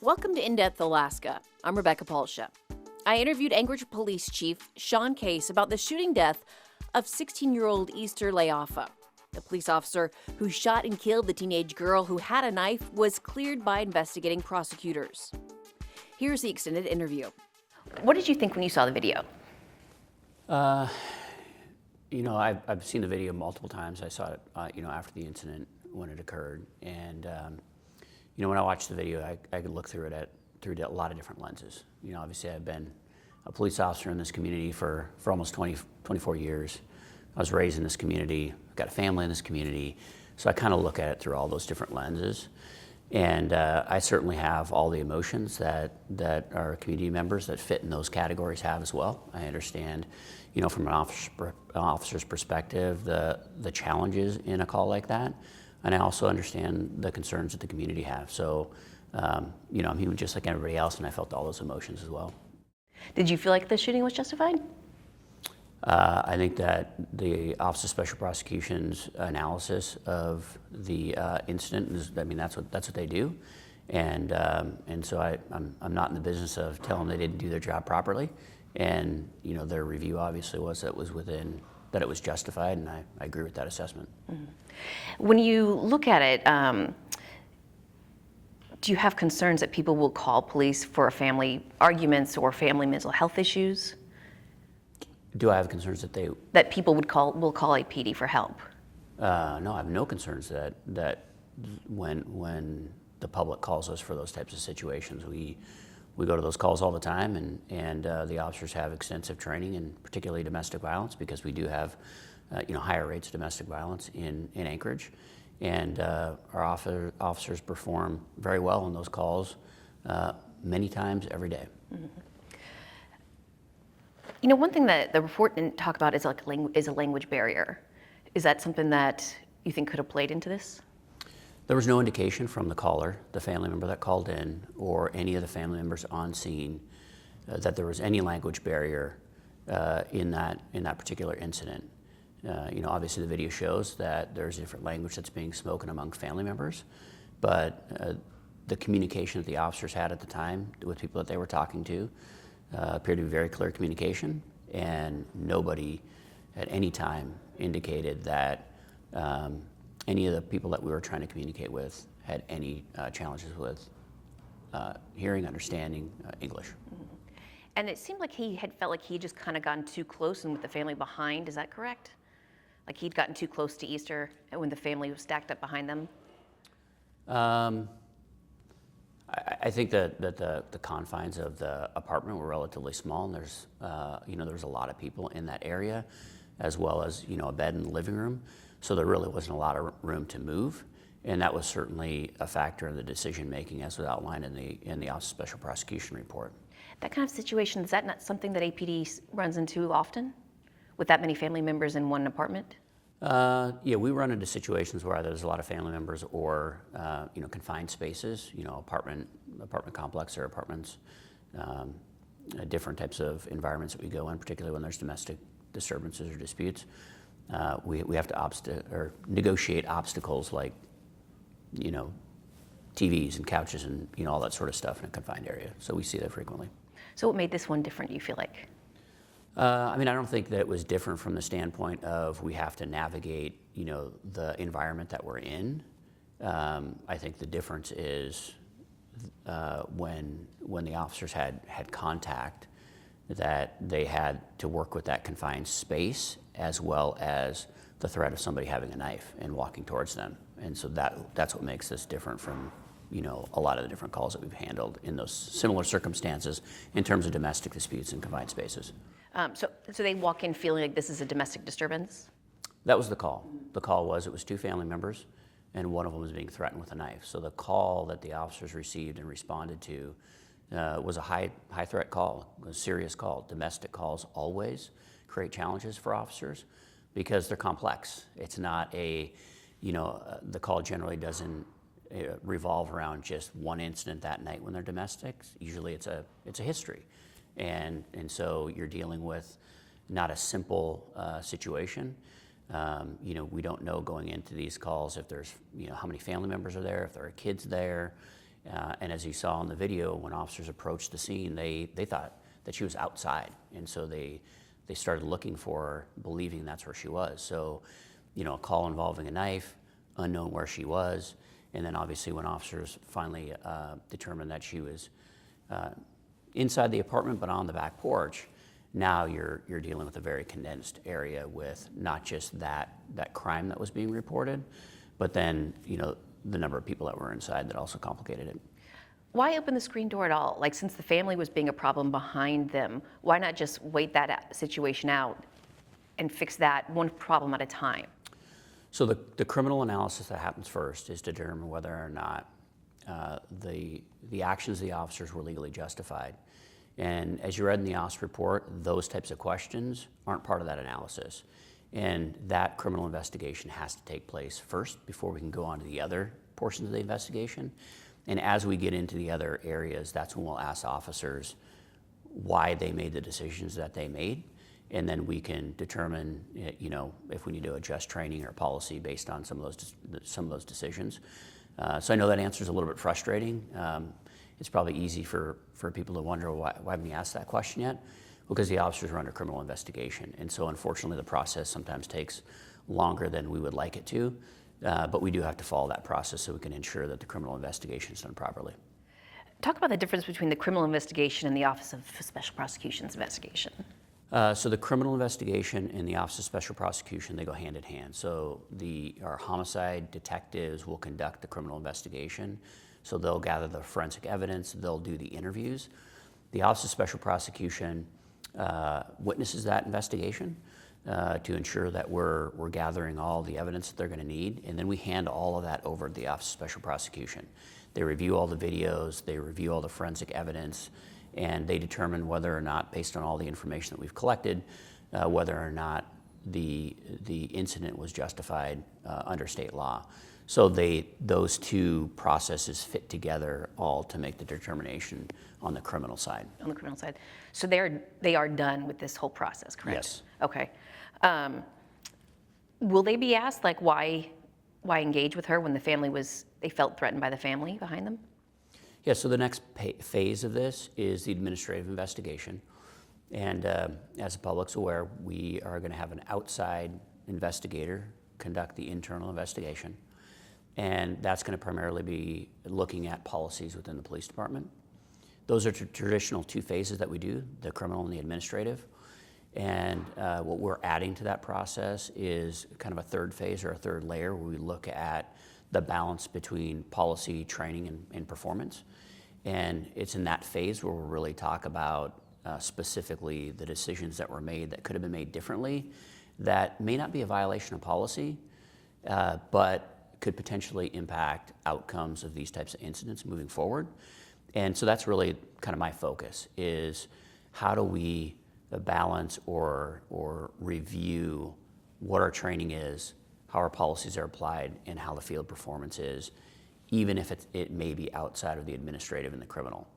Welcome to In-Depth Alaska. I'm Rebecca Palsha. I interviewed Anchorage Police Chief Sean Case about the shooting death of 16-year-old Easter Leafa. The police officer who shot and killed the teenage girl who had a knife was cleared by investigating prosecutors. Here's the extended interview. What did you think when you saw the video? I've seen the video multiple times. I saw it, after the incident when it occurred. And, when I watched the video, I could look through it through a lot of different lenses. Obviously I've been a police officer in this community for almost 24 years. I was raised in this community, I've got a family in this community. So I kind of look at it through all those different lenses. And I certainly have all the emotions that our community members that fit in those categories have as well. I understand, from an officer's perspective, the challenges in a call like that. And I also understand the concerns that the community have. So, I'm human just like everybody else, and I felt all those emotions as well. Did you feel like the shooting was justified? I think that the Office of Special Prosecution's analysis of the incident is, that's what they do, and so I'm not in the business of telling them they didn't do their job properly, and their review obviously was that it was justified, and I agree with that assessment. Mm-hmm. When you look at it, do you have concerns that people will call police for family arguments or family mental health issues? Do I have concerns that people will call a PD for help? No, I have no concerns that when the public calls us for those types of situations, we go to those calls all the time, and the officers have extensive training in particularly domestic violence, because we do have higher rates of domestic violence in Anchorage, and our officers perform very well on those calls many times every day. Mm-hmm. One thing that the report didn't talk about is a language barrier. Is that something that you think could have played into this? There was no indication from the caller, the family member that called in, or any of the family members on scene that there was any language barrier in that particular incident. Obviously the video shows that there's a different language that's being spoken among family members, but the communication that the officers had at the time with people that they were talking to appeared to be very clear communication, and nobody at any time indicated that any of the people that we were trying to communicate with had any challenges with hearing, understanding English. Mm-hmm. And it seemed like he had felt like he had just kind of gotten too close and with the family behind. Is that correct? Like he'd gotten too close to Easter and when the family was stacked up behind them? I think that the confines of the apartment were relatively small, and there's a lot of people in that area, as well as a bed in the living room, so there really wasn't a lot of room to move, and that was certainly a factor in the decision making, as was outlined in the Office of Special Prosecution report. That kind of situation, is that not something that APD runs into often, with that many family members in one apartment? Yeah, we run into situations where there's a lot of family members or confined spaces, apartment complex or apartments, different types of environments that we go in, particularly when there's domestic disturbances or disputes. We have to negotiate obstacles like TVs and couches and all that sort of stuff in a confined area. So we see that frequently. So what made this one different, you feel like? I don't think that it was different from the standpoint of we have to navigate, the environment that we're in. I think the difference is when the officers had contact, that they had to work with that confined space, as well as the threat of somebody having a knife and walking towards them. And so that's what makes this different from a lot of the different calls that we've handled in those similar circumstances in terms of domestic disputes in confined spaces. So they walk in feeling like this is a domestic disturbance? That was the call. The call was, it was two family members, and one of them was being threatened with a knife. So the call that the officers received and responded to was a high threat call, a serious call. Domestic calls always create challenges for officers because they're complex. It's not the call generally doesn't revolve around just one incident that night when they're domestics. Usually it's a history. And so you're dealing with not a simple situation. We don't know going into these calls if there's, how many family members are there, if there are kids there. And as you saw in the video, when officers approached the scene, they thought that she was outside. And so they started looking for her, believing that's where she was. So, a call involving a knife, unknown where she was. And then obviously when officers finally determined that she was inside the apartment but on the back porch, now you're dealing with a very condensed area with not just that crime that was being reported, but then, the number of people that were inside that also complicated it. Why open the screen door at all? Like, since the family was being a problem behind them, why not just wait that situation out and fix that one problem at a time? So the criminal analysis that happens first is to determine whether or not the actions of the officers were legally justified. And as you read in the OSP report, those types of questions aren't part of that analysis. And that criminal investigation has to take place first before we can go on to the other portions of the investigation. And as we get into the other areas, that's when we'll ask officers why they made the decisions that they made. And then we can determine, if we need to adjust training or policy based on some of those decisions. So I know that answer is a little bit frustrating. It's probably easy for people to wonder, why haven't you asked that question yet? Because the officers are under criminal investigation. And so unfortunately the process sometimes takes longer than we would like it to, but we do have to follow that process so we can ensure that the criminal investigation is done properly. Talk about the difference between the criminal investigation and the Office of Special Prosecution's investigation. So the criminal investigation and the Office of Special Prosecution, they go hand in hand. So our homicide detectives will conduct the criminal investigation. So they'll gather the forensic evidence, they'll do the interviews. The Office of Special Prosecution witnesses that investigation to ensure that we're gathering all the evidence that they're going to need, and then we hand all of that over to the Office of Special Prosecution. They review all the videos, they review all the forensic evidence, and they determine whether or not, based on all the information that we've collected, whether or not the incident was justified under state law. So those two processes fit together all to make the determination on the criminal side. On the criminal side. So they are done with this whole process, correct? Yes. Okay. Will they be asked, like, why engage with her when they felt threatened by the family behind them? Yeah, so the next phase of this is the administrative investigation. And as the public's aware, we are going to have an outside investigator conduct the internal investigation. And that's going to primarily be looking at policies within the police department. Those are traditional two phases that we do, the criminal and the administrative. And what we're adding to that process is kind of a third phase or a third layer where we look at the balance between policy, training, and performance. And it's in that phase where we'll really talk about specifically the decisions that were made that could have been made differently, that may not be a violation of policy, but could potentially impact outcomes of these types of incidents moving forward. And so that's really kind of my focus, is how do we balance or review what our training is, how our policies are applied, and how the field performance is, even if it may be outside of the administrative and the criminal.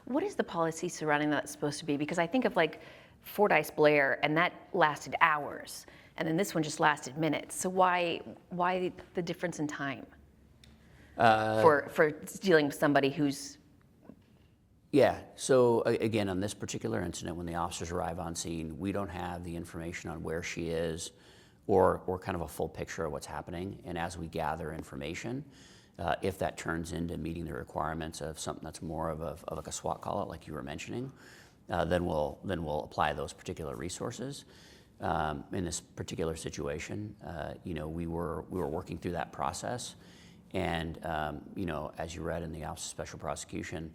What is the policy surrounding that supposed to be? Because I think of like Fordyce Blair, and that lasted hours, and then this one just lasted minutes. So why the difference in time for dealing with somebody who's... Yeah, so again, on this particular incident, when the officers arrive on scene, we don't have the information on where she is or kind of a full picture of what's happening. And as we gather information, if that turns into meeting the requirements of something that's more of like a SWAT call out, like you were mentioning, then we'll apply those particular resources. In this particular situation, we were working through that process, and as you read in the Office of Special Prosecution,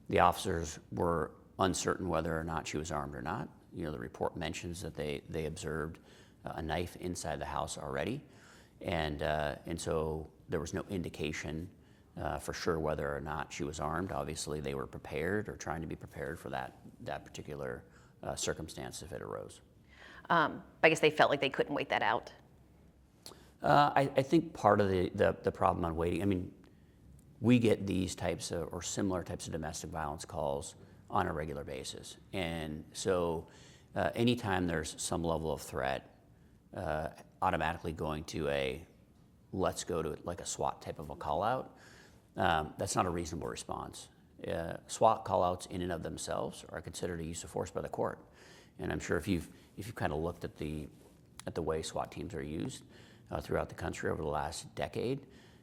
the officers were uncertain whether or not she was armed or not. The report mentions that they observed a knife inside the house already, and so there was no indication for sure whether or not she was armed. Obviously, they were prepared or trying to be prepared for that particular circumstance if it arose. I guess they felt like they couldn't wait that out. I think part of the problem on waiting, we get these types of or similar types of domestic violence calls on a regular basis. And so anytime there's some level of threat, automatically going to let's go to like a SWAT type of a call out That's not a reasonable response. SWAT callouts in and of themselves are considered a use of force by the court. And I'm sure if you've kind of looked at the way SWAT teams are used throughout the country over the last decade,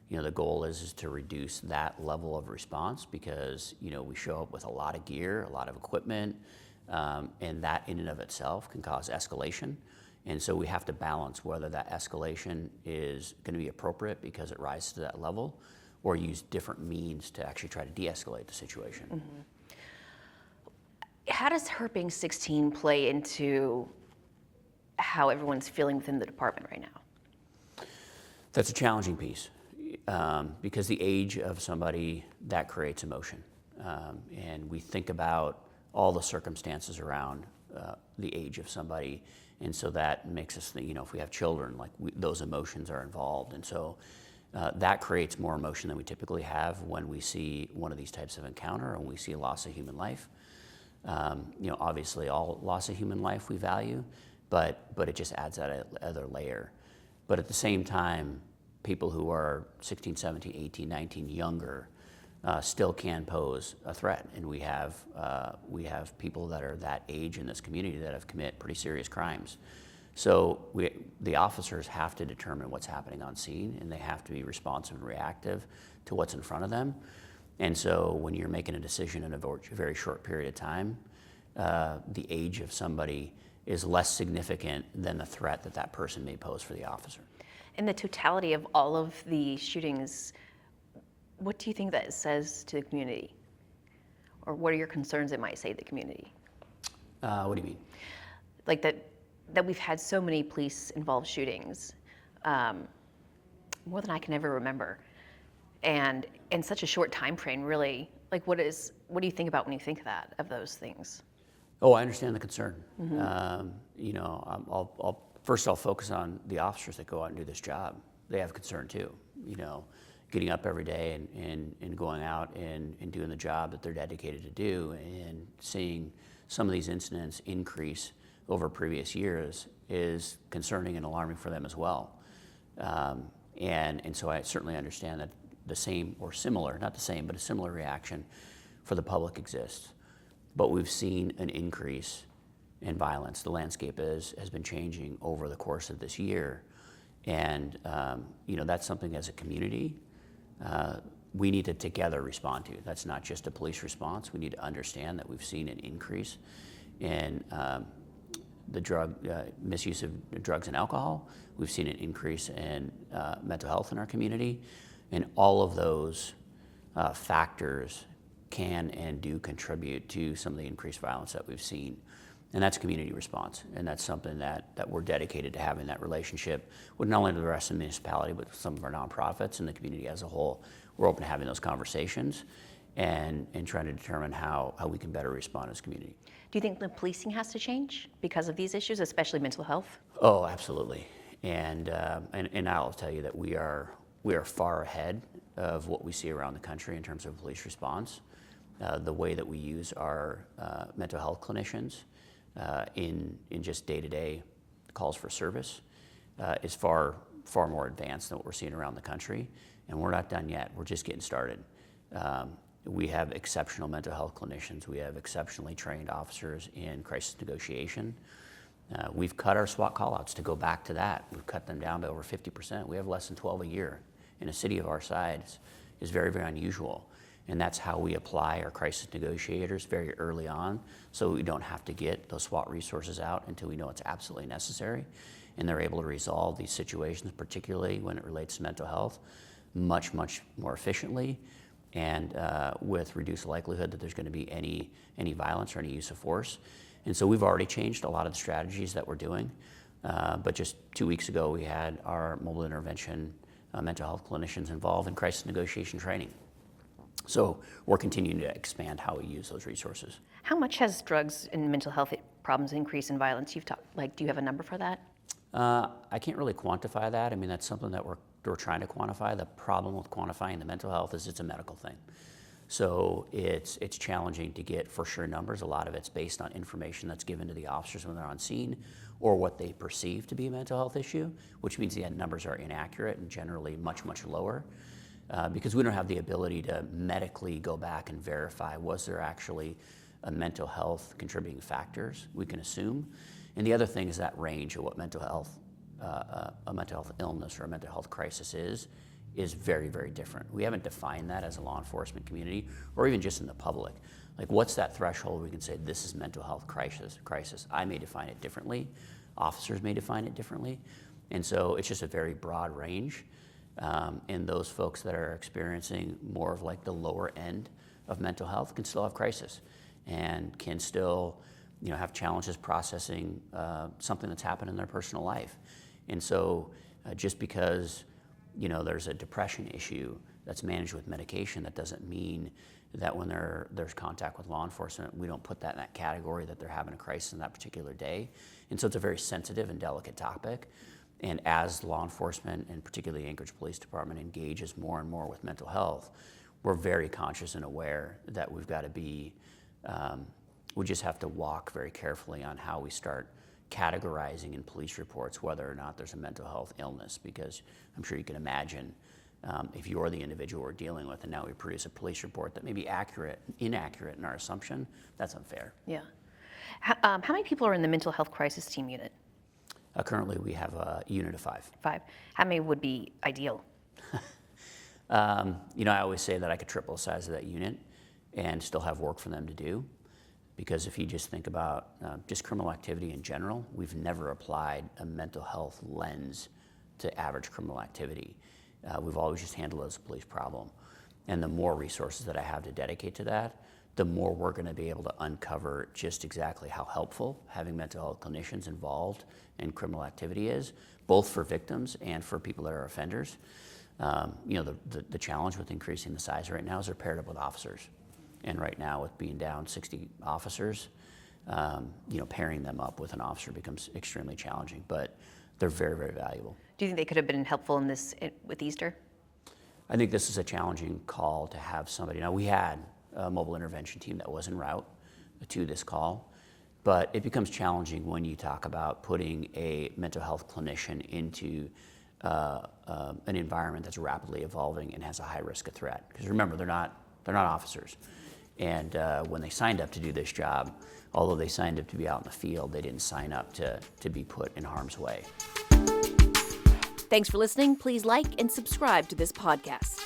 the goal is to reduce that level of response because, we show up with a lot of gear, a lot of equipment, and that in and of itself can cause escalation. And so we have to balance whether that escalation is going to be appropriate because it rises to that level, or use different means to actually try to de-escalate the situation. Mm-hmm. How does her being 16 play into how everyone's feeling within the department right now? That's a challenging piece because the age of somebody, that creates emotion. And we think about all the circumstances around the age of somebody. And so that makes us think, if we have children, those emotions are involved. And so that creates more emotion than we typically have when we see one of these types of encounter and we see a loss of human life. Obviously all loss of human life we value, but it just adds that other layer. But at the same time, people who are 16, 17, 18, 19, younger, still can pose a threat. And we have people that are that age in this community that have committed pretty serious crimes. So the officers have to determine what's happening on scene, and they have to be responsive and reactive to what's in front of them. And so when you're making a decision in a very short period of time, the age of somebody is less significant than the threat that person may pose for the officer. In the totality of all of the shootings, what do you think that says to the community? Or what are your concerns it might say to the community? What do you mean? Like that we've had so many police-involved shootings, more than I can ever remember. And in such a short time frame, really, what do you think about when you think of those things? Oh, I understand the concern. Mm-hmm. I'll focus on the officers that go out and do this job. They have concern too. Getting up every day and going out and doing the job that they're dedicated to do, and seeing some of these incidents increase over previous years is concerning and alarming for them as well. And so I certainly understand that the same or similar, not the same, but a similar reaction for the public exists. But we've seen an increase in violence. The landscape has been changing over the course of this year. And that's something as a community we need to together respond to. That's not just a police response. We need to understand that we've seen an increase in the misuse of drugs and alcohol. We've seen an increase in mental health in our community. And all of those factors can and do contribute to some of the increased violence that we've seen. And that's community response. And that's something that we're dedicated to having that relationship with not only the rest of the municipality, but some of our nonprofits and the community as a whole. We're open to having those conversations and trying to determine how we can better respond as a community. Do you think the policing has to change because of these issues, especially mental health? Oh, absolutely. And I'll tell you that we are far ahead of what we see around the country in terms of police response. The way that we use our mental health clinicians in just day-to-day calls for service is far more advanced than what we're seeing around the country. And we're not done yet. We're just getting started. We have exceptional mental health clinicians. We have exceptionally trained officers in crisis negotiation. We've cut our SWAT callouts to go back to that. We've cut them down to over 50%. We have less than 12 a year. In a city of our size is very, very unusual. And that's how we apply our crisis negotiators very early on, so we don't have to get those SWAT resources out until we know it's absolutely necessary. And they're able to resolve these situations, particularly when it relates to mental health, much, much more efficiently and with reduced likelihood that there's going to be any violence or any use of force. And so we've already changed a lot of the strategies that we're doing. But just 2 weeks ago, we had our mobile intervention mental health clinicians involved in crisis negotiation training. So we're continuing to expand how we use those resources. How much has drugs and mental health problems increased in violence? Do you have a number for that? I can't really quantify that. I mean, that's something that we're trying to quantify. The problem with quantifying the mental health is it's a medical thing. So it's challenging to get for sure numbers. A lot of it's based on information that's given to the officers when they're on scene or what they perceive to be a mental health issue, which means the numbers are inaccurate and generally much, much lower. because we don't have the ability to medically go back and verify, was there actually a mental health contributing factors? We can assume. And the other thing is that range of what mental health, a mental health illness or a mental health crisis is very, very different. We haven't defined that as a law enforcement community or even just in the public. Like, what's that threshold we can say this is mental health crisis? I may define it differently. Officers may define it differently. And so it's just a very broad range. And those folks that are experiencing more of like the lower end of mental health can still have crisis and can still, have challenges processing something that's happened in their personal life. And so just because, there's a depression issue that's managed with medication, that doesn't mean that when there's contact with law enforcement, we don't put that in that category that they're having a crisis in that particular day. And so it's a very sensitive and delicate topic. And as law enforcement, and particularly Anchorage Police Department, engages more and more with mental health, we're very conscious and aware that we've got to be, we just have to walk very carefully on how we start categorizing in police reports whether or not there's a mental health illness, because I'm sure you can imagine if you're the individual we're dealing with and now we produce a police report that may be inaccurate in our assumption, that's unfair. Yeah. How many people are in the mental health crisis team unit? Currently we have a unit of 5. 5. How many would be ideal? I always say that I could triple the size of that unit and still have work for them to do. Because if you just think about just criminal activity in general, we've never applied a mental health lens to average criminal activity. We've always just handled it as a police problem. And the more resources that I have to dedicate to that, the more we're going to be able to uncover just exactly how helpful having mental health clinicians involved in criminal activity is, both for victims and for people that are offenders. The challenge with increasing the size right now is they're paired up with officers. And right now, with being down 60 officers, pairing them up with an officer becomes extremely challenging, but they're very, very valuable. Do you think they could have been helpful in this with Easter? I think this is a challenging call to have somebody. Now, we had a mobile intervention team that was en route to this call, but it becomes challenging when you talk about putting a mental health clinician into an environment that's rapidly evolving and has a high risk of threat. Because remember, they're not officers. And when they signed up to do this job, although they signed up to be out in the field, they didn't sign up to be put in harm's way. Thanks for listening. Please like and subscribe to this podcast.